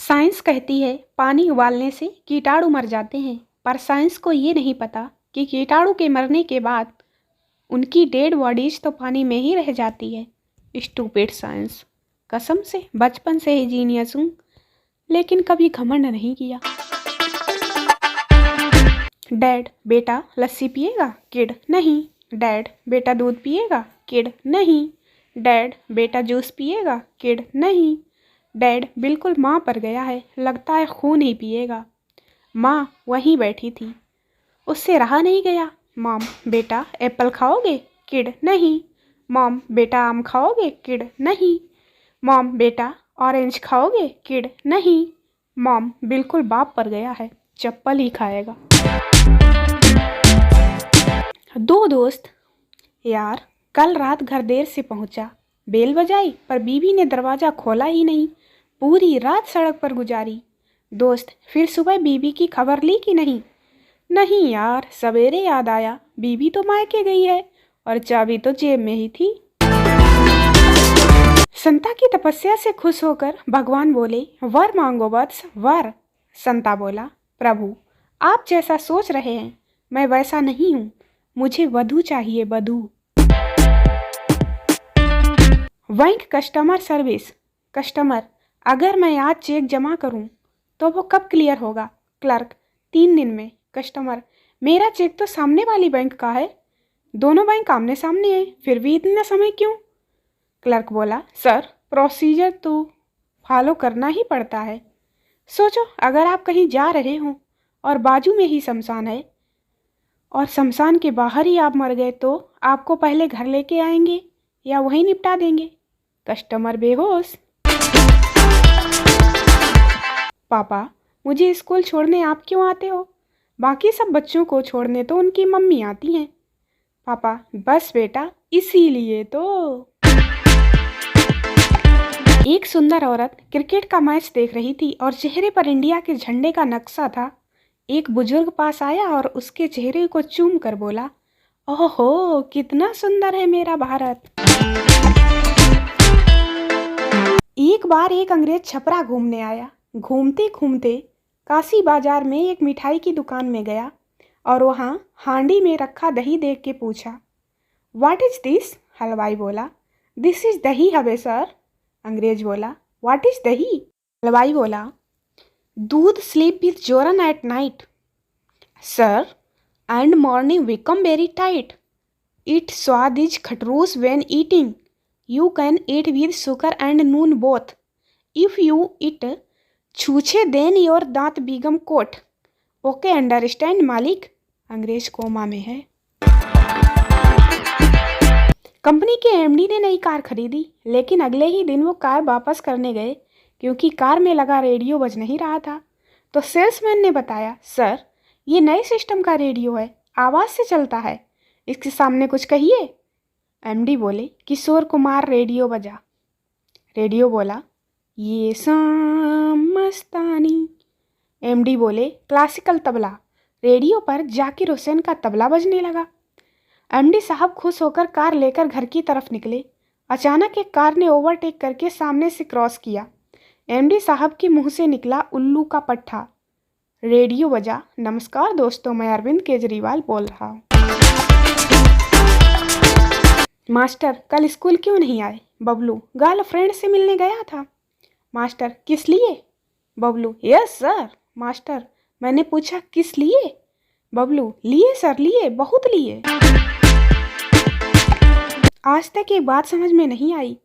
Science कहती है पानी उबालने से कीटाणु मर जाते हैं, पर साइंस को ये नहीं पता कि कीटाणु के मरने के बाद उनकी डेड बॉडीज तो पानी में ही रह जाती है। Stupid science. कसम से बचपन से ही जीनियस हूँ, लेकिन कभी घमंड नहीं किया। डैड बेटा लस्सी पिएगा? किड नहीं। डैड बेटा दूध पिएगा? किड नहीं। डैड बेटा जूस पिएगा? किड नहीं। डैड बिल्कुल माँ पर गया है, लगता है खून ही पिएगा। माँ वहीं बैठी थी, उससे रहा नहीं गया। मॉम बेटा एप्पल खाओगे? किड नहीं। मॉम बेटा आम खाओगे? किड नहीं। मॉम बेटा ऑरेंज खाओगे? किड नहीं। मॉम बिल्कुल बाप पर गया है, चप्पल ही खाएगा। दो दोस्त। यार कल रात घर देर से पहुंचा, बेल बजाई पर बीवी ने दरवाज़ा खोला ही नहीं। पूरी रात सड़क पर गुजारी। दोस्त फिर सुबह बीवी की खबर ली कि नहीं? नहीं यार, सवेरे याद आया बीवी तो मायके गई है और चाबी तो जेब में ही थी। संता की तपस्या से खुश होकर भगवान बोले, वर मांगो वत्स वर। संता बोला, प्रभु आप जैसा सोच रहे हैं मैं वैसा नहीं हूँ, मुझे वधू चाहिए वधू। Bank customer service. कस्टमर अगर मैं आज चेक जमा करूं तो वो कब क्लियर होगा? क्लर्क 3 दिन में। कस्टमर मेरा चेक तो सामने वाली बैंक का है। दोनों बैंक आमने सामने हैं, फिर भी इतना समय क्यों? क्लर्क बोला, सर प्रोसीजर तो फॉलो करना ही पड़ता है। सोचो अगर आप कहीं जा रहे हो और बाजू में ही शमशान है और शमशान के बाहर ही आप मर गए, तो आपको पहले घर लेके आएंगे या वहीं निपटा देंगे? कस्टमर बेहोश। पापा मुझे स्कूल छोड़ने आप क्यों आते हो? बाकी सब बच्चों को छोड़ने तो उनकी मम्मी आती हैं। पापा बस बेटा इसीलिए तो। एक सुंदर औरत क्रिकेट का मैच देख रही थी और चेहरे पर इंडिया के झंडे का नक्शा था। एक बुजुर्ग पास आया और उसके चेहरे को चूम कर बोला, ओहो कितना सुंदर है मेरा भारत। एक बार एक अंग्रेज छपरा घूमने आया। घूमते घूमते काशी बाजार में एक मिठाई की दुकान में गया और वहाँ हांडी में रखा दही देख के पूछा, व्हाट इज दिस? हलवाई बोला, दिस इज दही हवे सर। अंग्रेज बोला, व्हाट इज दही? हलवाई बोला, doodh sleep with joran at night sir and morning become very tight. It swad is khatroos when eating. You can eat with sugar and noon both. If you eat छूछे then your दांत become coat. Okay understand मालिक? अंग्रेज coma में है। Company के MD ने नई car खरीदी, लेकिन अगले ही दिन वो कार वापस करने गए क्योंकि कार में लगा रेडियो बज नहीं रहा था। तो सेल्समैन ने बताया, सर ये नए सिस्टम का रेडियो है, आवाज़ से चलता है, इसके सामने कुछ कहिए। एमडी बोले, किशोर कुमार रेडियो बजा। रेडियो बोला, ये शाम मस्तानी। एमडी बोले, क्लासिकल तबला। रेडियो पर जाकिर हुसैन का तबला बजने लगा। एमडी साहब खुश होकर कार लेकर घर की तरफ निकले। अचानक एक कार ने ओवरटेक करके सामने से क्रॉस किया। एमडी साहब के मुंह से निकला उल्लू का पट्ठा। रेडियो बजा, नमस्कार दोस्तों, मैं अरविंद केजरीवाल बोल रहा हूँ। मास्टर कल स्कूल क्यों नहीं आए? बबलू गर्लफ्रेंड से मिलने गया था। मास्टर किस लिए? Bablu yes sir. मास्टर मैंने पूछा किस लिए? बबलू लिए सर, लिए बहुत लिए। आज तक एक बात समझ में नहीं आई,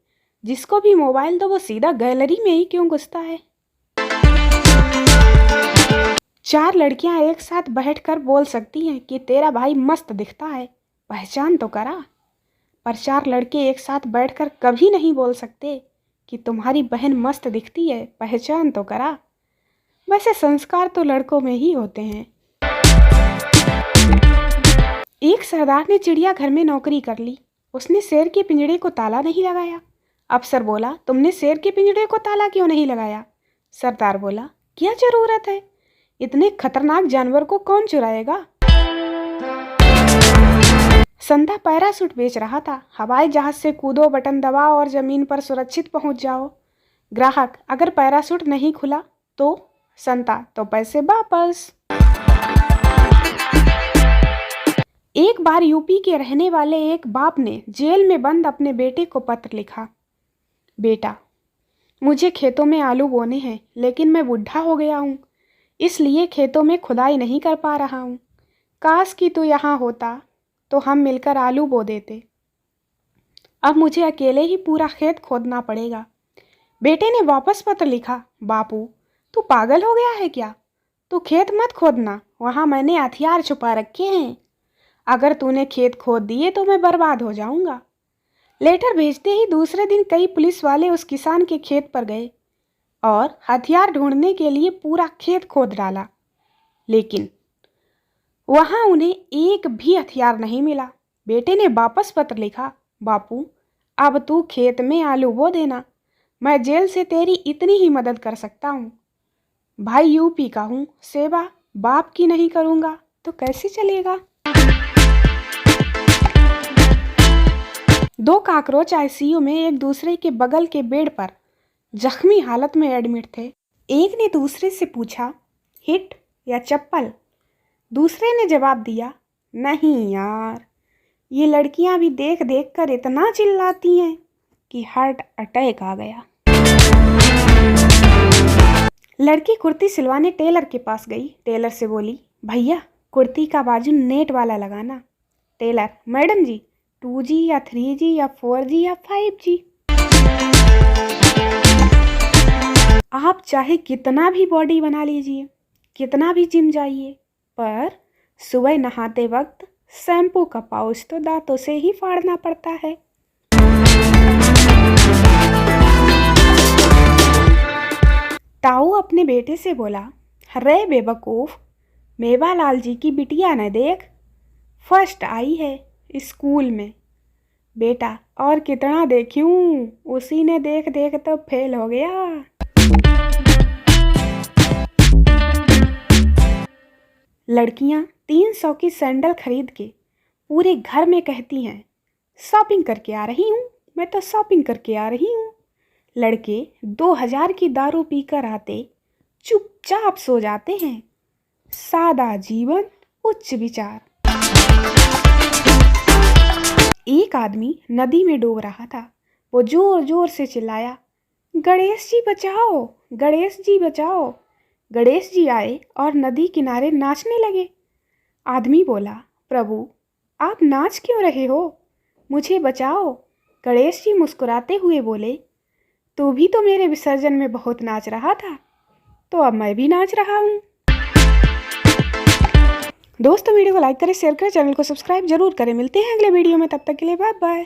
जिसको भी मोबाइल दो वो सीधा गैलरी में ही क्यों घुसता है? 4 लड़कियां एक साथ बैठकर बोल सकती हैं कि तेरा भाई मस्त दिखता है, पहचान तो करा। पर 4 लड़के एक साथ बैठकर कभी नहीं बोल सकते कि तुम्हारी बहन मस्त दिखती है, पहचान तो करा। वैसे संस्कार तो लड़कों में ही होते हैं। एक सरदार ने चिड़ियाघर में नौकरी कर ली। उसने शेर के पिंजड़े को ताला नहीं लगाया। अफसर बोला, तुमने शेर के पिंजड़े को ताला क्यों नहीं लगाया? सरदार बोला, क्या जरूरत है, इतने खतरनाक जानवर को कौन चुराएगा? संता पैराशूट बेच रहा था। हवाई जहाज से कूदो, बटन दबाओ और जमीन पर सुरक्षित पहुंच जाओ। ग्राहक अगर पैराशूट नहीं खुला तो संता तो पैसे वापस। एक बार यूपी के रहने वाले एक बाप ने जेल में बंद अपने बेटे को पत्र लिखा। बेटा, मुझे खेतों में आलू बोने हैं, लेकिन मैं बुढ़ा हो गया हूँ, इसलिए खेतों में खुदाई नहीं कर पा रहा हूँ। काश कि तू यहाँ होता तो हम मिलकर आलू बो देते। अब मुझे अकेले ही पूरा खेत खोदना पड़ेगा। बेटे ने वापस पत्र लिखा। बापू, तू पागल हो गया है क्या? तू खेत मत खोदना, वहाँ मैंने हथियार छुपा रखे हैं। अगर तूने खेत खोद दिए तो मैं बर्बाद हो जाऊंगा। लेटर भेजते ही दूसरे दिन कई पुलिस वाले उस किसान के खेत पर गए और हथियार ढूंढने के लिए पूरा खेत खोद डाला, लेकिन वहां उन्हें एक भी हथियार नहीं मिला। बेटे ने वापस पत्र लिखा। बापू, अब तू खेत में आलू बो देना, मैं जेल से तेरी इतनी ही मदद कर सकता हूँ। भाई यूपी का हूँ, सेवा बाप की नहीं करूँगा तो कैसे चलेगा। दो काकरोच आईसीयू में एक दूसरे के बगल के बेड पर जख्मी हालत में एडमिट थे। एक ने दूसरे से पूछा, हिट या चप्पल? दूसरे ने जवाब दिया, नहीं यार, ये लड़कियां भी देख देख कर इतना चिल्लाती हैं कि हार्ट अटैक आ गया। लड़की कुर्ती सिलवाने टेलर के पास गई। टेलर से बोली, भैया कुर्ती का बाजू नेट वाला लगाना। टेलर, मैडम जी 2G या 3G या 4G या 5G? आप चाहे कितना भी बॉडी बना लीजिए, कितना भी जिम जाइए, पर सुबह नहाते वक्त शैम्पू का पाउच तो दांतों से ही फाड़ना पड़ता है। ताऊ अपने बेटे से बोला, अरे बेवकूफ, मेवालाल जी की बिटिया न देख, फर्स्ट आई है स्कूल में। बेटा, और कितना देखूं, उसी ने देख देख तो फेल हो गया। लड़कियां 300 की सैंडल खरीद के पूरे घर में कहती हैं, शॉपिंग करके आ रही हूँ, मैं तो शॉपिंग करके आ रही हूँ। लड़के 2000 की दारू पीकर आते चुपचाप सो जाते हैं। सादा जीवन, उच्च विचार। एक आदमी नदी में डूब रहा था। वो जोर जोर से चिल्लाया, गणेश जी बचाओ, गणेश जी बचाओ। गणेश जी आए और नदी किनारे नाचने लगे। आदमी बोला, प्रभु आप नाच क्यों रहे हो, मुझे बचाओ। गणेश जी मुस्कुराते हुए बोले, तू भी तो मेरे विसर्जन में बहुत नाच रहा था, तो अब मैं भी नाच रहा हूँ। दोस्तों वीडियो को लाइक करें, शेयर करें, चैनल को सब्सक्राइब जरूर करें। मिलते हैं अगले वीडियो में, तब तक के लिए बाय बाय।